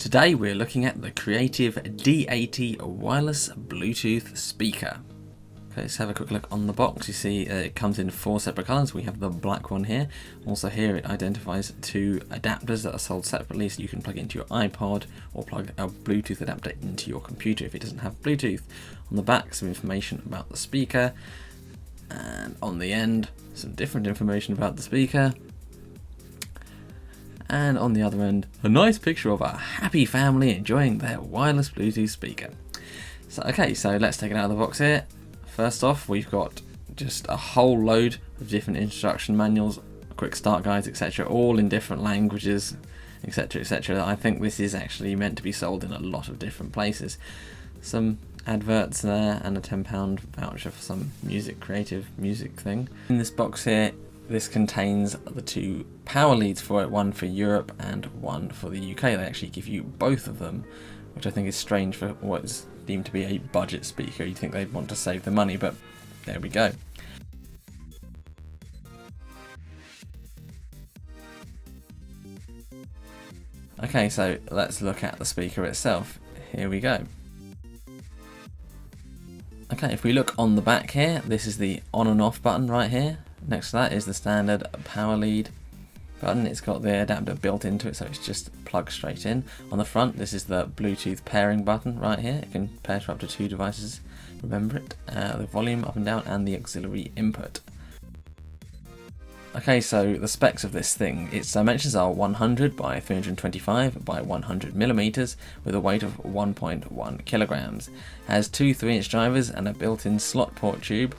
Today we're looking at the Creative D80 wireless Bluetooth speaker. Okay, let's have a quick look on the box. You see it comes in 4 separate colours. We have the black one here. Also here it identifies 2 adapters that are sold separately, so you can plug it into your iPod or plug a Bluetooth adapter into your computer if it doesn't have Bluetooth. On the back some information about the speaker, and on the end some different information about the speaker. And on the other end, a nice picture of a happy family enjoying their wireless Bluetooth speaker. So let's take it out of the box here. First off, we've got just a whole load of different instruction manuals, quick start guides, etc., all in different languages, etc., etc. I think this is actually meant to be sold in a lot of different places. Some adverts there and a £10 voucher for some creative music thing. In this box here, this contains the 2 power leads for it, one for Europe and one for the UK. They actually give you both of them, which I think is strange for what is deemed to be a budget speaker. You'd think they'd want to save the money, but there we go. Okay, so let's look at the speaker itself. Here we go. Okay, if we look on the back here, this is the on and off button right here. Next to that is the standard power lead button. It's got the adapter built into it, so it's just plugged straight in. On the front, this is the Bluetooth pairing button right here. It can pair to up to 2 devices, remember it. The volume up and down and the auxiliary input. Okay, so the specs of this thing. Its dimensions are 100 by 325 by 100 millimeters with a weight of 1.1 kilograms. It has 2 3-inch drivers and a built-in slot port tube,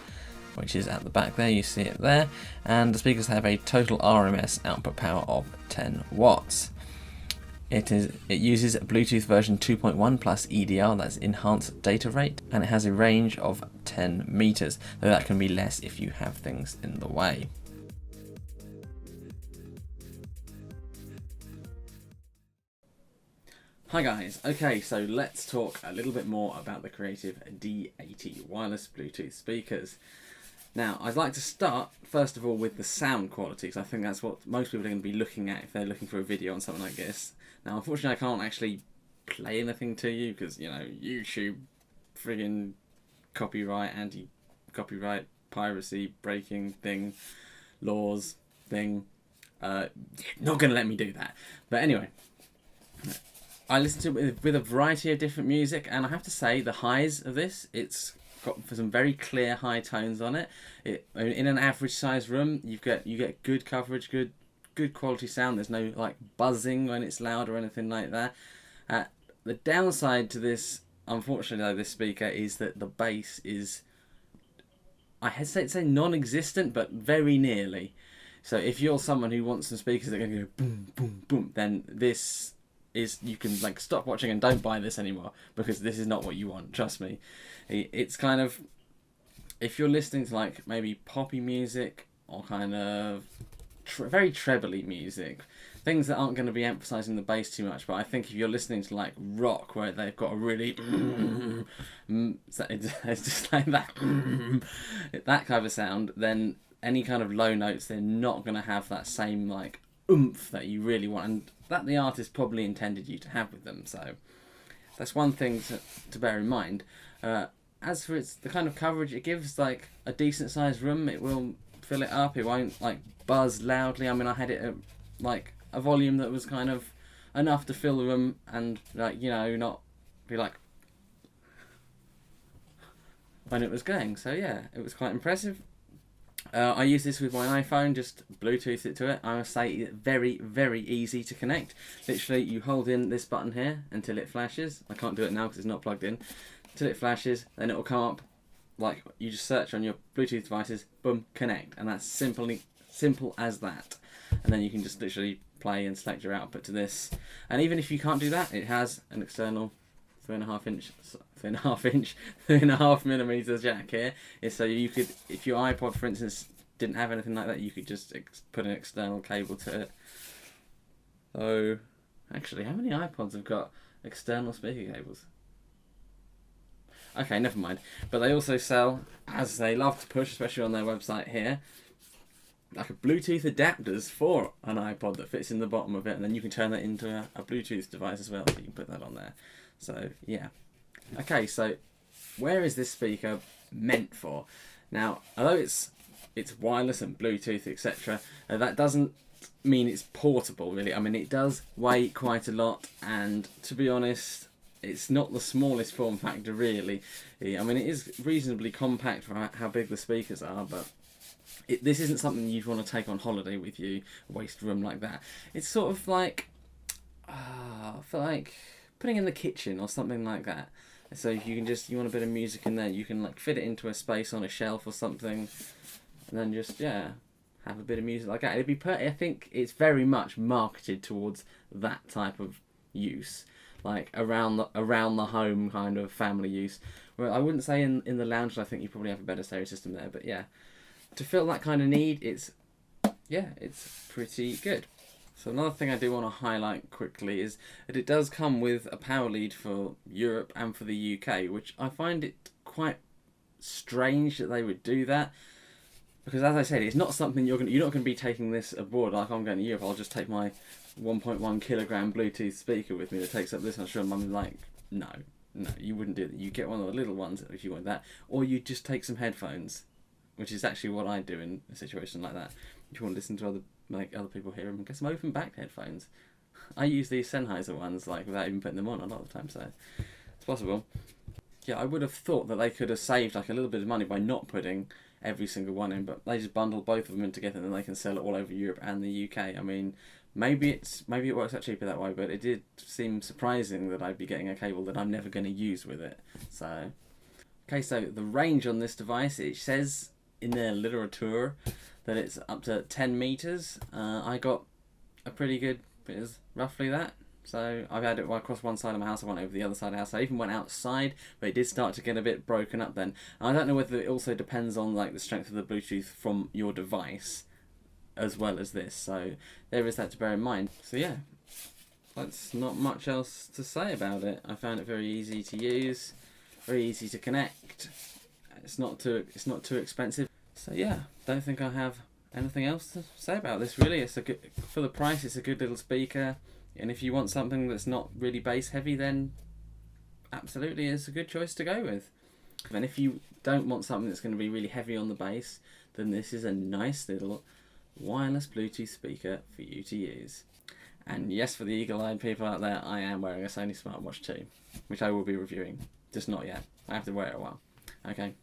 which is at the back there, you see it there, and the speakers have a total RMS output power of 10 watts. It uses Bluetooth version 2.1 plus EDR, that's enhanced data rate, and it has a range of 10 meters, though that can be less if you have things in the way. Hi guys, okay, so let's talk a little bit more about the Creative D80 wireless Bluetooth speakers. Now, I'd like to start, first of all, with the sound quality, because I think that's what most people are going to be looking at if they're looking for a video on something like this. Now, unfortunately, I can't actually play anything to you, because, you know, YouTube, friggin' copyright, anti-copyright, piracy, breaking thing, laws, thing, not going to let me do that. But anyway, I listen to it with a variety of different music, and I have to say, the highs of this, it's got some very clear high tones on it. In an average size room, you get good coverage, good quality sound. There's no like buzzing when it's loud or anything like that. The downside to this, unfortunately though, this speaker is that the bass is, I hesitate to say non-existent, but very nearly. So if you're someone who wants some speakers that are going to go boom, boom, boom, then this is, you can like stop watching and don't buy this anymore, because this is not what you want, trust me. It's kind of, if you're listening to like maybe poppy music or kind of very trebly music, things that aren't going to be emphasizing the bass too much, but I think if you're listening to like rock where they've got a really it's just like that that kind of sound, then any kind of low notes, they're not going to have that same like oomph that you really want, and that the artist probably intended you to have with them. So that's one thing to bear in mind. As for the kind of coverage it gives, like a decent sized room, it will fill it up. It won't like buzz loudly. I mean, I had it at like a volume that was kind of enough to fill the room and like, you know, not be like when it was going. So yeah, it was quite impressive. I use this with my iPhone, just Bluetooth it to it. I must say it's very, very easy to connect. Literally, you hold in this button here until it flashes. I can't do it now because it's not plugged in. Until it flashes, then it will come up, like you just search on your Bluetooth devices, boom, connect. And that's simple as that. And then you can just literally play and select your output to this. And even if you can't do that, it has an external 3.5 millimeters jack here. So you could, if your iPod for instance didn't have anything like that, you could just put an external cable to it. So actually, how many iPods have got external speaker cables? Okay, never mind. But they also sell, as they love to push, especially on their website here, like a Bluetooth adapters for an iPod that fits in the bottom of it, and then you can turn that into a Bluetooth device as well, so you can put that on there. So yeah. Okay, so where is this speaker meant for? Now, although it's wireless and Bluetooth, etc., that doesn't mean it's portable, really. I mean, it does weigh quite a lot, and to be honest, it's not the smallest form factor, really. I mean, it is reasonably compact for how big the speakers are, but this isn't something you'd want to take on holiday with you, waste room like that. It's sort of like, for like putting in the kitchen or something like that. So if you want a bit of music in there, you can like fit it into a space on a shelf or something, and then just, yeah, have a bit of music like that. It'd be I think it's very much marketed towards that type of use, like around the home kind of family use. Well, I wouldn't say in the lounge. I think you probably have a better stereo system there, but yeah, to fill that kind of need, it's pretty good. So another thing I do want to highlight quickly is that it does come with a power lead for Europe and for the UK, which I find it quite strange that they would do that. Because as I said, it's not something you're not going to be taking this abroad. Like, I'm going to Europe, I'll just take my 1.1 kilogram Bluetooth speaker with me that takes up this much room. I'm like, no, you wouldn't do that. You get one of the little ones if you want that, or you just take some headphones, which is actually what I do in a situation like that. If you want to listen to other people hear them, get some open back headphones. I use these Sennheiser ones like without even putting them on a lot of the time, so it's possible. Yeah, I would have thought that they could have saved like a little bit of money by not putting every single one in, but they just bundle both of them in together, and then they can sell it all over Europe and the UK. I mean, maybe it works out cheaper that way, but it did seem surprising that I'd be getting a cable that I'm never going to use with it. So, okay, so the range on this device, it says in the literature that it's up to 10 meters. I got a pretty good bit, is roughly that. So I've had it across one side of my house, I went over the other side of the house. I even went outside, but it did start to get a bit broken up then. And I don't know whether it also depends on like the strength of the Bluetooth from your device as well as this. So there is that to bear in mind. So yeah, that's not much else to say about it. I found it very easy to use, very easy to connect. It's not too expensive. So yeah, don't think I have anything else to say about this really. It's a good, for the price, it's a good little speaker. And if you want something that's not really bass heavy, then absolutely it's a good choice to go with. And if you don't want something that's going to be really heavy on the bass, then this is a nice little wireless Bluetooth speaker for you to use. And yes, for the eagle-eyed people out there, I am wearing a Sony smartwatch too, which I will be reviewing. Just not yet. I have to wear it a while. Okay.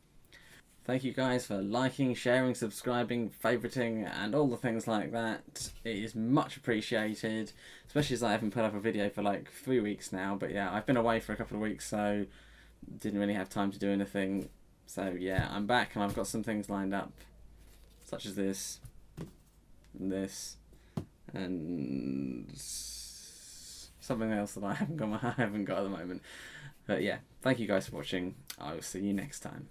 Thank you guys for liking, sharing, subscribing, favouriting, and all the things like that. It is much appreciated, especially as I haven't put up a video for like 3 weeks now. But yeah, I've been away for a couple of weeks, so didn't really have time to do anything. So yeah, I'm back and I've got some things lined up, such as this, and this, and something else that I haven't got at the moment. But yeah, thank you guys for watching. I will see you next time.